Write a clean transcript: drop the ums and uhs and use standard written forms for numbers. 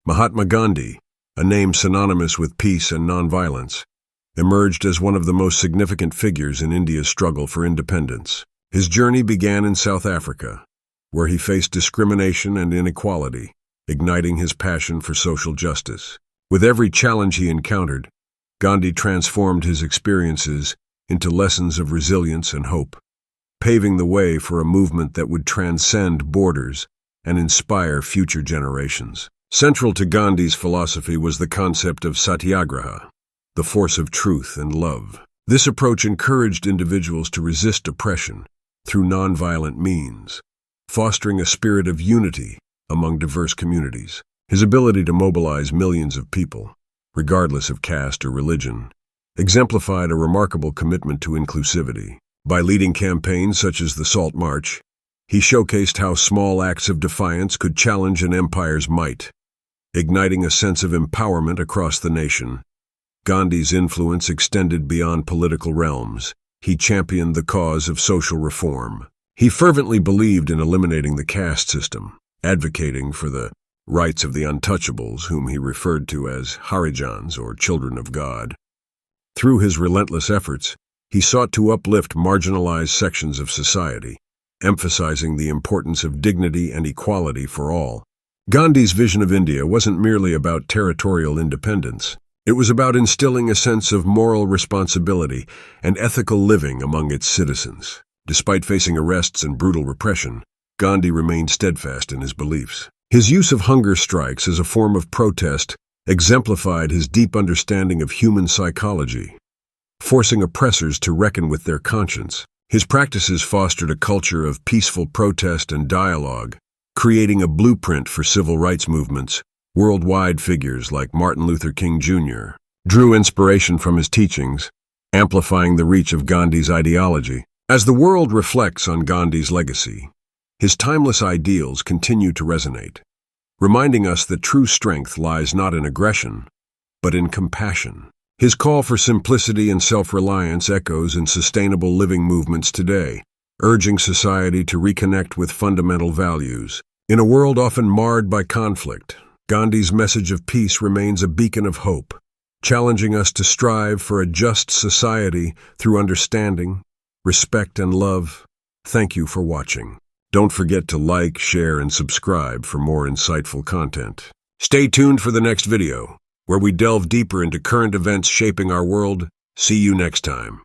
Mahatma Gandhi, a name synonymous with peace and nonviolence, emerged as one of the most significant figures in India's struggle for independence. His journey began in South Africa, where he faced discrimination and inequality, igniting his passion for social justice. With every challenge he encountered, Gandhi transformed his experiences into lessons of resilience and hope, paving the way for a movement that would transcend borders and inspire future generations. Central to Gandhi's philosophy was the concept of satyagraha, the force of truth and love. This approach encouraged individuals to resist oppression through nonviolent means, fostering a spirit of unity among diverse communities. His ability to mobilize millions of people, regardless of caste or religion, exemplified a remarkable commitment to inclusivity. By leading campaigns such as the Salt March, he showcased how small acts of defiance could challenge an empire's might, igniting a sense of empowerment across the nation. Gandhi's influence extended beyond political realms. He championed the cause of social reform. He fervently believed in eliminating the caste system, advocating for the rights of the untouchables, whom he referred to as Harijans, or children of God. Through his relentless efforts, he sought to uplift marginalized sections of society, emphasizing the importance of dignity and equality for all. Gandhi's vision of India wasn't merely about territorial independence. It was about instilling a sense of moral responsibility and ethical living among its citizens. Despite facing arrests and brutal repression, Gandhi remained steadfast in his beliefs. His use of hunger strikes as a form of protest exemplified his deep understanding of human psychology, forcing oppressors to reckon with their conscience. His practices fostered a culture of peaceful protest and dialogue, creating a blueprint for civil rights movements. Worldwide figures like Martin Luther King Jr. drew inspiration from his teachings, amplifying the reach of Gandhi's ideology. As the world reflects on Gandhi's legacy, his timeless ideals continue to resonate, reminding us that true strength lies not in aggression, but in compassion. His call for simplicity and self-reliance echoes in sustainable living movements today, urging society to reconnect with fundamental values. In a world often marred by conflict, Gandhi's message of peace remains a beacon of hope, challenging us to strive for a just society through understanding, respect, and love. Thank you for watching. Don't forget to like, share, and subscribe for more insightful content. Stay tuned for the next video, where we delve deeper into current events shaping our world. See you next time.